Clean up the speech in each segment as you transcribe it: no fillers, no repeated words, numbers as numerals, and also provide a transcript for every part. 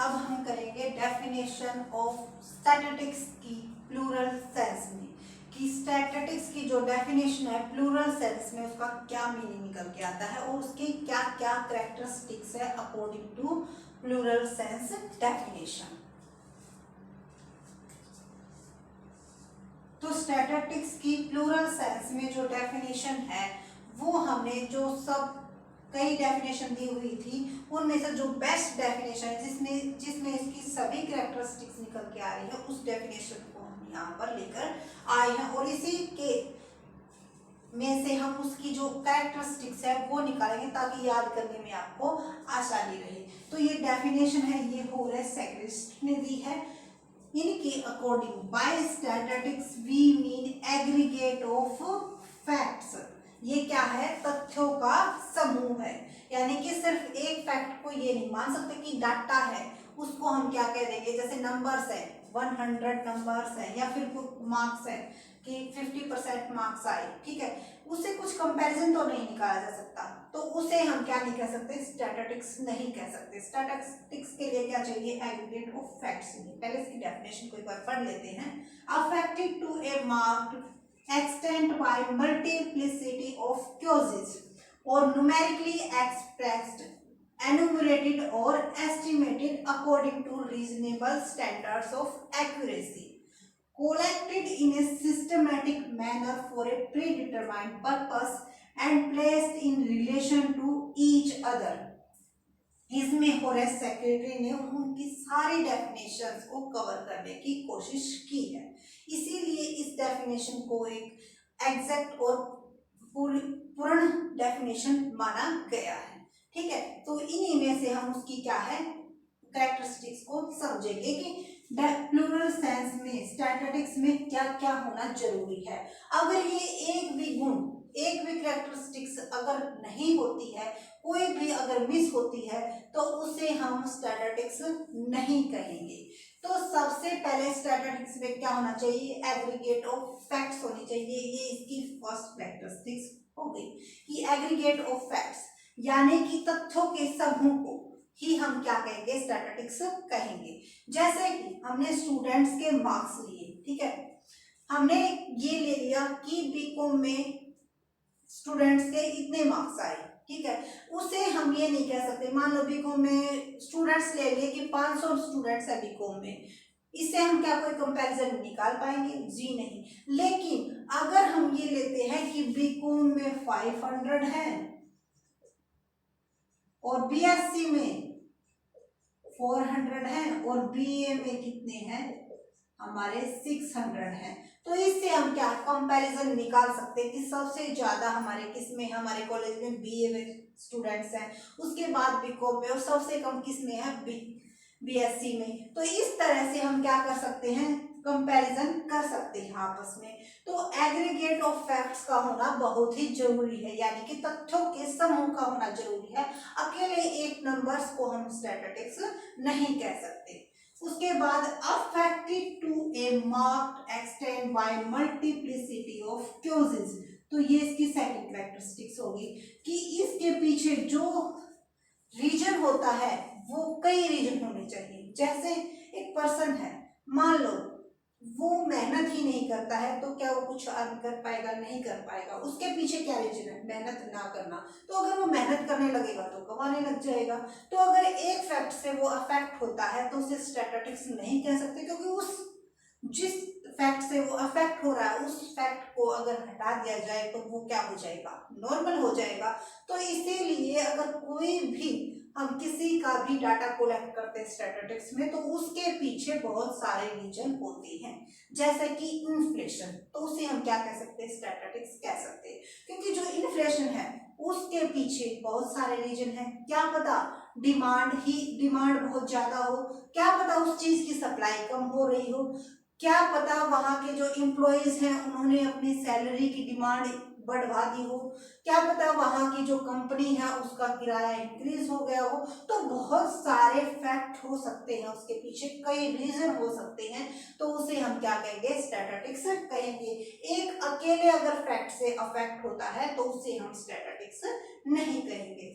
अब हम करेंगे डेफिनेशन ऑफ स्टैटिस्टिक्स की प्लूरल सेंस में, कि स्टैटिस्टिक्स की जो डेफिनेशन है प्लूरल सेंस में उसका क्या मीनिंग निकल के आता है और उसकी क्या क्या कैरेक्टरिस्टिक्स है according to plural sense definition. तो स्टैटिस्टिक्स की प्लूरल सेंस में जो डेफिनेशन है वो हमने जो सब कई डेफिनेशन दी हुई थी उनमें से जो बेस्ट डेफिनेशन है जिसमें इसकी सभी कैरेक्टरिस्टिक्स निकल के आ रही है उस डेफिनेशन को हम यहाँ पर लेकर आए हैं और इसी के में से हम उसकी जो कैरेक्टरिस्टिक्स है वो निकालेंगे ताकि याद करने में आपको आसानी रहे। तो ये डेफिनेशन है, ये होरेस सेक्रेस्ट ने दी है। इनके according by statistics we mean aggregate of facts. ये क्या है? तथ्यों का समूह है, यानी कि सिर्फ एक फैक्ट को ये नहीं मान सकते कि डाटा है, उसको हम क्या कह देंगे, जैसे नंबर्स है 100 नंबर्स है या फिर मार्क्स है कि 50% मार्क्स आए, ठीक है, उससे कुछ कंपैरिजन तो नहीं निकाला जा सकता, तो उसे हम क्या नहीं कह सकते, स्टैटिस्टिक्स नहीं कह सकते। स्टैटिस्टिक्स के लिए क्या चाहिए? Aggregate of facts. पहले इसकी डेफिनेशन को एक बार पढ़ लेते हैं। Affected to a marked extent by multiplicity of causes or numerically expressed, enumerated or estimated according to reasonable standards of accuracy, collected in a systematic manner for a predetermined purpose and placed in relation to each other। इसमें Horace secretary ने उनकी सारी definitions को cover करने की कोशिश की है, इसीलिए इस डेफिनेशन को एक एग्जैक्ट और पूर्ण डेफिनेशन माना गया है। ठीक है, तो इन्हीं में से हम उसकी क्या है कैरेक्टरिस्टिक्स को समझेंगे कि प्लूरल सेंस में स्टैटिस्टिक्स में क्या क्या होना जरूरी है। अगर ये एक भी कैरेक्टरिस्टिक्स अगर नहीं होती है, कोई भी अगर मिस होती है तो उसे हम स्टैटिस्टिक्स नहीं कहेंगे। तो सबसे पहले स्टैटिस्टिक्स में क्या होना चाहिए? एग्रीगेट ऑफ फैक्ट्स होनी चाहिए। ये इसकी फर्स्ट कैरेक्टरिस्टिक्स हो गई कि एग्रीगेट ऑफ फैक्ट्स, यानी कि तथ्यों के समूह को ही हम क्या कहेंगे? स्टैटिस्टिक्स कहेंगे। जैसे कि हमने स्टूडेंट्स के मार्क्स लिए, ठीक है, हमने ये ले लिया कि बीकॉम में स्टूडेंट्स के इतने मार्क्स आए, ठीक है, उसे हम ये नहीं कह सकते, मान लो बीकॉम में स्टूडेंट्स ले लिए कि 500 स्टूडेंट्स है बीकॉम में, इससे हम क्या कोई कंपैरिजन निकाल पाएंगे? जी नहीं। लेकिन अगर हम ये लेते हैं कि बीकॉम में 500 है और बीएससी में 400 है और बीए में कितने हैं? हमारे 600 हैं, तो इससे हम क्या कंपैरिजन निकाल सकते हैं कि सबसे ज्यादा हमारे किस में, हमारे कॉलेज में बीए में स्टूडेंट्स हैं, उसके बाद बीकॉम में, और सबसे कम किस में है? बीएससी में। तो इस तरह से हम क्या कर सकते हैं? कंपैरिजन कर सकते हैं आपस में। तो एग्रीगेट ऑफ फैक्ट्स का होना बहुत ही जरूरी है, यानी कि तथ्यों के समूह का होना जरूरी है। अकेले एक नंबर्स को हम स्टैटिस्टिक्स नहीं कह सकते। उसके बाद affected to a marked extend by multiplicity of causes, तो ये इसकी सेकंड कैरेक्टरिस्टिक्स होगी कि इसके पीछे जो रीजन होता है वो कई रीजन होने चाहिए। जैसे एक पर्सन है, मान लो वो मेहनत ही नहीं करता है, तो क्या वो कुछ अर्न कर पाएगा? नहीं कर पाएगा। उसके पीछे क्या रीजन है? मेहनत ना करना। तो अगर वो मेहनत करने लगेगा तो कमाने लग जाएगा। तो अगर एक फैक्ट से वो अफेक्ट होता है तो उसे स्टैटिस्टिक्स नहीं कह सकते, क्योंकि उस जिस फैक्ट से वो अफेक्ट हो रहा है उस फैक्ट को अगर हटा दिया जाए तो वो क्या हो जाएगा? नॉर्मल हो जाएगा। तो इसीलिए अगर कोई भी हम किसी का भी डाटा कलेक्ट करते हैं स्टैटिस्टिक्स में तो उसके पीछे बहुत सारे रीजन होते हैं। जैसे कि इन्फ्लेशन, तो उसे हम क्या कह सकते हैं? स्टैटिस्टिक्स कह सकते हैं, क्योंकि जो इन्फ्लेशन है उसके पीछे बहुत सारे रीजन है। क्या पता डिमांड बहुत ज्यादा हो, क्या पता उस चीज की सप्लाई कम हो रही हो, क्या पता वहां के जो एम्प्लॉइज हैं उन्होंने अपनी सैलरी की डिमांड बढ़वा दी हो, क्या पता वहां की जो कंपनी है उसका किराया इंक्रीज हो गया हो। तो बहुत सारे फैक्ट हो सकते हैं, उसके पीछे कई रीजन हो सकते हैं, तो उसे हम क्या कहेंगे? स्टैटिस्टिक्स कहेंगे। एक अकेले अगर फैक्ट से अफेक्ट होता है तो उसे हम स्टैटिस्टिक्स नहीं कहेंगे।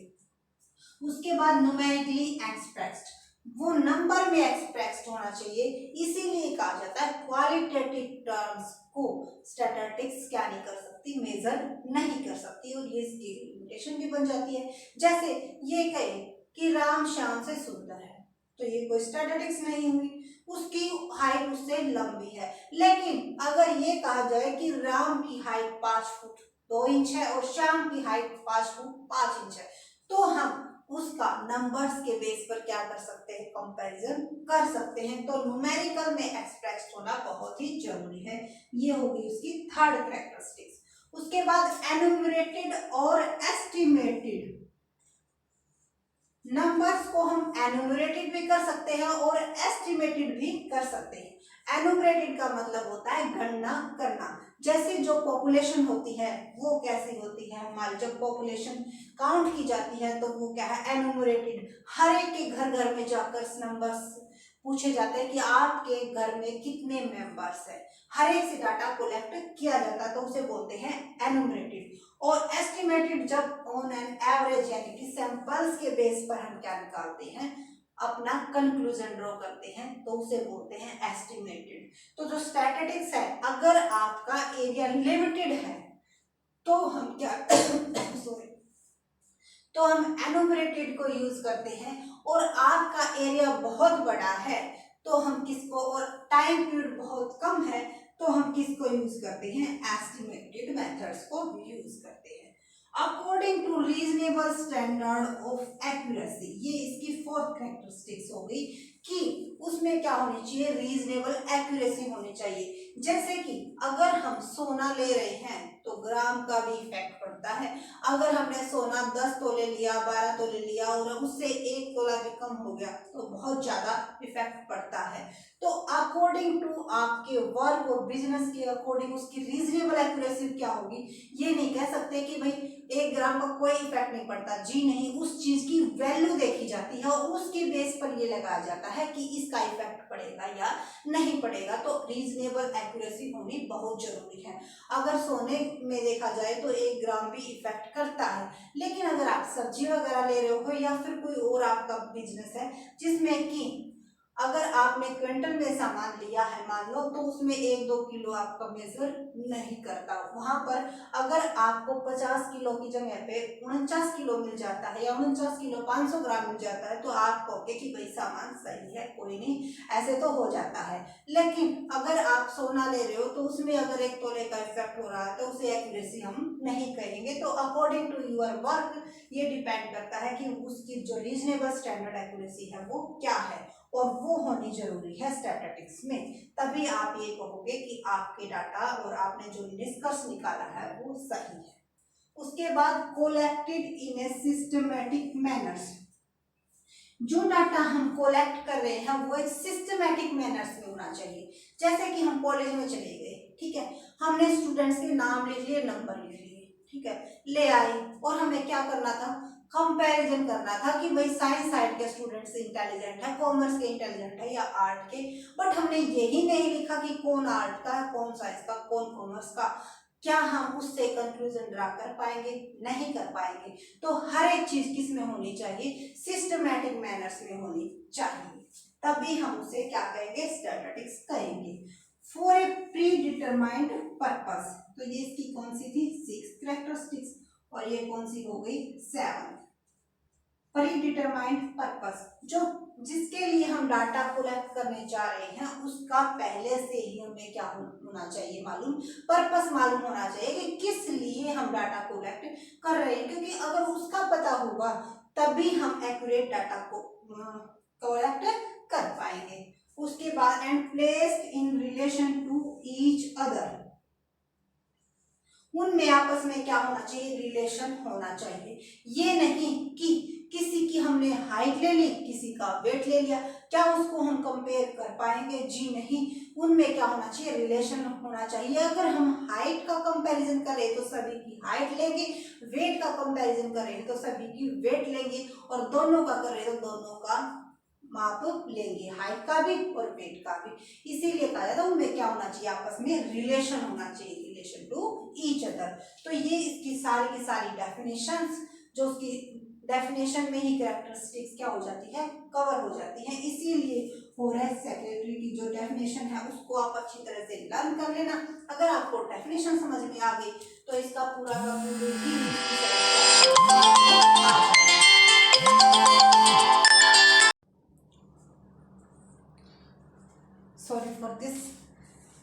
उसके बाद न्यूमेरिकली एक्सप्रेस्ड, वो नंबर में एक्सप्रेस्ड होना चाहिए। इसीलिए कहा जाता है क्वालिटेटिव टर्म्स को स्टैटिस्टिक्स क्या नहीं कर सकती, मेजर नहीं कर सकती, और ये इसकी लिमिटेशन भी बन जाती है। जैसे ये कहे कि राम श्याम से सुंदर है, तो ये कोई स्टैटिस्टिक्स नहीं हुई, उसकी हाइट उससे लंबी है। लेकिन अगर ये कहा जाए कि राम की हाइट 5 फुट 2 इंच है और श्याम की हाइट 5 फुट 5 इंच है, तो हम उसका नंबर्स के बेस पर क्या कर सकते हैं, कंपैरिजन कर सकते हैं। तो न्यूमेरिकल में एक्सप्रेस होना बहुत ही जरूरी है। ये होगी उसकी थर्ड कैरेक्टरिस्टिक्स। उसके बाद एनुमरेटेड और एस्टिमेटेड नंबर्स को हम एनुमरेटेड भी कर सकते हैं और एस्टिमेटेड भी कर सकते हैं। एनुमरेटेड का मतलब होता है गणना करना। जैसे जो पॉपुलेशन होती है वो कैसी होती है, हमारी जब पॉपुलेशन काउंट की जाती है तो वो क्या है, एनुमरेटेड। हर एक के घर घर में जाकर नंबर्स पूछे जाते हैं कि आपके घर में कितने मेंबर्स हैं, हर एक से डाटा कलेक्ट किया जाता है, तो उसे बोलते हैं एनुमरेटेड। और एस्टिमेटेड जब ऑन एन एवरेज यानी कि सैंपल्स के बेस पर हम क्या निकालते हैं, अपना कंक्लूजन ड्रॉ करते हैं, तो उसे बोलते हैं एस्टिमेटेड। तो जो स्टैटिस्टिक्स है, अगर आपका एरिया लिमिटेड है तो हम क्या सॉरी तो हम एनुमरेटेड को यूज करते हैं, और आपका एरिया बहुत बड़ा है तो हम किसको, और टाइम पीरियड बहुत कम है तो हम किसको यूज करते हैं, एस्टिमेटेड मेथड्स को यूज करते हैं। According to reasonable standard of accuracy, ये इसकी फोर्थ कैरेक्टरिस्टिक्स हो गई कि उसमें क्या होनी चाहिए, रीजनेबल एक्यूरेसी होनी चाहिए। जैसे कि अगर हम सोना ले रहे हैं तो ग्राम का भी इफेक्ट पड़ता है। अगर हमने सोना 10 तोले लिया, 12 तोले लिया और उससे 1 तोला भी कम हो गया तो बहुत ज्यादा इफेक्ट पड़ता है। तो अकॉर्डिंग टू आपके वर्क और बिजनेस के अकॉर्डिंग उसकी रीजनेबल एक्यूरेसी क्या होगी। ये नहीं कह सकते कि भाई 1 ग्राम का कोई इफेक्ट नहीं पड़ता, जी नहीं, उस चीज की वैल्यू देखी जाती है और उसके बेस पर ये लगाया जाता है कि इसका इफेक्ट पड़ेगा या नहीं पड़ेगा। तो रीजनेबल एक्यूरेसी होनी बहुत जरूरी है। अगर सोने में देखा जाए तो 1 ग्राम भी इफेक्ट करता है, लेकिन अगर आप सब्जी वगैरह ले रहे हो या फिर कोई और आपका बिजनेस है जिसमें कि अगर आपने क्विंटल में सामान लिया है मान लो, तो उसमें 1-2 किलो आपका मेजर नहीं करता। वहां पर अगर आपको 50 किलो की जगह पे 49 किलो मिल जाता है या 49 किलो 500 ग्राम मिल जाता है, तो आप कहोगे कि भाई सामान सही है, कोई नहीं, ऐसे तो हो जाता है। लेकिन अगर आप सोना ले रहे हो तो उसमें अगर 1 तोले का इफेक्ट हो रहा है तो उसे एक्यूरेसी हम नहीं कहेंगे। तो अकॉर्डिंग टू यूर वर्क ये डिपेंड करता है कि उसकी जो रीजनेबल स्टैंडर्ड एक्यूरेसी है वो क्या है, और वो होनी जरूरी है स्टैटिस्टिक्स में। तभी आप ये कहोगे कि आपके डाटा और आपने जो निष्कर्ष निकाला है वो सही है। उसके बाद कोलेक्टेड इन ए सिस्टमैटिक मैनर्स, जो डाटा हम कोलेक्ट कर रहे हैं वो एक सिस्टमैटिक मैनर्स में होना चाहिए। जैसे कि हम कॉलेज में चले गए, ठीक है, हमने स्टूडेंट्स के नाम लिख लिए, नंबर लिख लिए, ठीक है, ले आए, और हमें क्या करना था, कंपैरिजन करना था कि भाई साइंस साइड के स्टूडेंट्स इंटेलिजेंट है, कॉमर्स के इंटेलिजेंट है या आर्ट के। बट हमने यही नहीं लिखा कि कौन आर्ट का है, कौन साइंस का, कौन कॉमर्स का। क्या हम उससे कंक्लूजन ड्रा कर पाएंगे, नहीं कर पाएंगे। तो हर एक चीज किस में होनी चाहिए, सिस्टमैटिक मैनर्स में होनी चाहिए, तभी हम उसे क्या कहेंगे, स्टैटिस्टिक्स कहेंगे। For a pre determined purpose, तो ये इसकी कौन सी थी, 6 कैरेक्टरिस्टिक्स, और ये कौन सी हो गई, 7 प्री डिटरमाइंड पर्पस। जो जिसके लिए हम डाटा कलेक्ट करने जा रहे हैं उसका पहले से ही हमें क्या होना चाहिए, मालूम, पर्पस मालूम होना चाहिए कि किस लिए हम डाटा कलेक्ट कर रहे हैं, क्योंकि अगर उसका पता होगा तभी हम एक्यूरेट डाटा को कलेक्ट कर पाएंगे। उसके बाद and placed in relation to each other, उनमें आपस में क्या होना चाहिए, रिलेशन होना चाहिए। ये नहीं कि किसी की हमने हाइट ले ली, किसी का वेट ले लिया, क्या उसको हम कंपेयर कर पाएंगे, जी नहीं। उनमें क्या होना चाहिए, रिलेशन होना चाहिए। अगर हम हाइट का कंपैरिजन करें तो सभी की हाइट लेंगे, वेट का कंपैरिजन करें तो सभी की वेट लेंगे, और दोनों का करें तो दोनों का माप लेंगे, हाइट का भी और वेट का भी। इसीलिए कहा जाता है उनमें क्या होना चाहिए, आपस में रिलेशन होना चाहिए, रिलेशन टू ईच अदर। तो ये इसकी सारी की सारी डेफिनेशंस जो उसकी डेफिनेशन में ही कैरेक्टरिस्टिक्स क्या हो जाती है, कवर हो जाती है। इसीलिए फॉरेस्ट सेक्रेटरी की जो डेफिनेशन है उसको आप अच्छी तरह से लर्न कर लेना। अगर आपको डेफिनेशन समझ में आ गई तो इसका पूरा का पूरे ही sorry for this.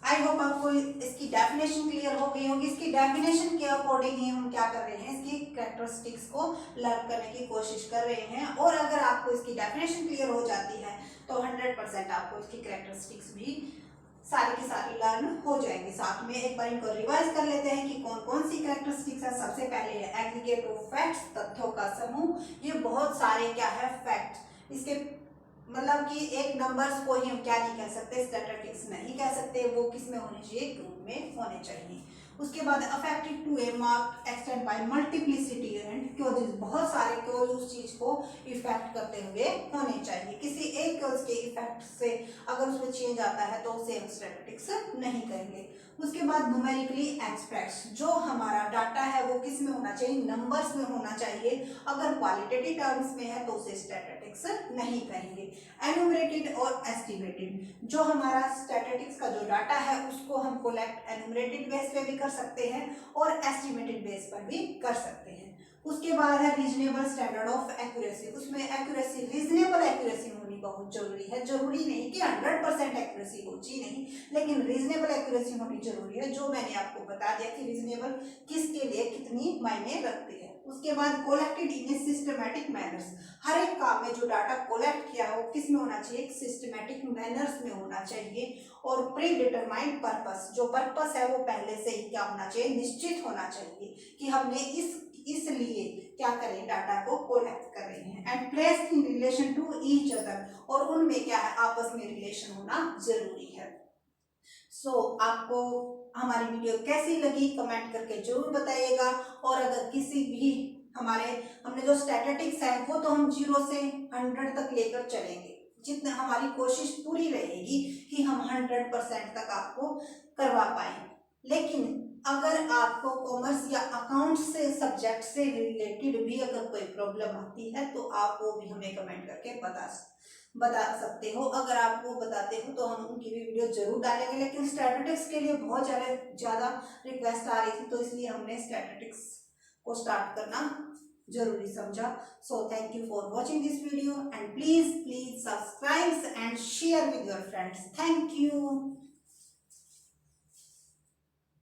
I hope आपको इसकी डेफिनेशन क्लियर हो गई होगी। इसकी डेफिनेशन के अकॉर्डिंग ही हम क्या कर रहे हैं, इसकी कैरेक्टरिस्टिक्स को लर्न करने की कोशिश कर रहे हैं। और अगर आपको इसकी डेफिनेशन क्लियर हो जाती है तो 100% आपको इसकी कैरेक्टरिस्टिक्स भी सारी की सारी लर्न हो जाएंगे। साथ में एक बार इनको रिवाइज कर लेते हैं कि कौन कौन सी कैरेक्टरिस्टिक्स है। सबसे पहले है एग्रीगेट ऑफ फैक्ट्स, तथ्यों का समूह। ये बहुत सारे क्या है, फैक्ट्स। इसके मतलब कि एक नंबर्स को ही हम क्या नहीं कह सकते, स्टैटिस्टिक्स नहीं कह सकते। वो किस में होने चाहिए, ग्रुप में होने चाहिए। उसके बाद affective to a mark extend by multiplicity and causes, बहुत सारे क्योज उस चीज को इफेक्ट करते हुए होने चाहिए। किसी एक क्योज के इफेक्ट से अगर उसमें चेंज आता है तो उसे हम स्टैटिस्टिक्स नहीं करेंगे। उसके बाद न्यूमेरिकली एक्सप्रेस, जो हमारा डाटा है वो किस में होना चाहिए, नंबर्स में होना चाहिए। अगर क्वालिटेटिव टर्म्स में है तो उसे स्टैटिस्टिक्स नहीं कहेंगे। एनुमरेटेड और एस्टिमेटेड, जो हमारा स्टैटिस्टिक्स का जो डाटा है उसको हम कलेक्ट एनुमरेटेड बेस पे भी कर सकते हैं और एस्टिमेटेड बेस पर भी कर सकते हैं। उसके बाद है रीजनेबल स्टैंडर्ड ऑफ एक्यूरेसी। उसमें एक्यूरेसी, रीजनेबल एक्यूरेसी होनी बहुत जरूरी है। जरूरी नहीं कि 100% एक्यूरेसी हो, जी नहीं, लेकिन रीजनेबल एक्यूरेसी होनी जरूरी है। जो मैंने आपको बता दिया कि रीजनेबल किसके लिए कितनी मायने रखती है। उसके बाद कोलेक्टेड इन ए सिस्टमैटिक मैनर्स, हर एक काम में जो डाटा कोलेक्ट किया है वो किस में होना चाहिए, सिस्टमैटिक मैनर्स में होना चाहिए। और प्री डिटरमाइंड पर्पस, जो पर्पस है वो पहले से ही क्या होना चाहिए, निश्चित होना चाहिए कि हमने इसलिए क्या करें, डाटा को कोलेक्ट कर रहे हैं। And place in relation to each other, और उनमें क्या है, आपस में रिलेशन होना जरूरी है। आपको हमारी वीडियो कैसी लगी कमेंट करके जरूर बताइएगा। और अगर किसी भी हमने जो स्टैटिस्टिक्स है वो तो हम 0 से 100 तक लेकर चलेंगे, जितना हमारी कोशिश पूरी रहेगी कि हम 100% तक आपको करवा पाए। लेकिन अगर आपको कॉमर्स या अकाउंट से सब्जेक्ट से रिलेटेड भी अगर कोई प्रॉब्लम आती है तो आप वो भी हमें कमेंट करके बता सकते हो। अगर आप वो बताते हो तो हम उनकी भी वीडियो जरूर डालेंगे। लेकिन स्टैटिस्टिक्स के लिए बहुत ज़्यादा रिक्वेस्ट आ रही थी तो इसलिए हमने स्टैटिस्टिक्स को स्टार्ट करना जरूरी समझा। So thank you for watching this video and please subscribe and share with your friends. Thank you.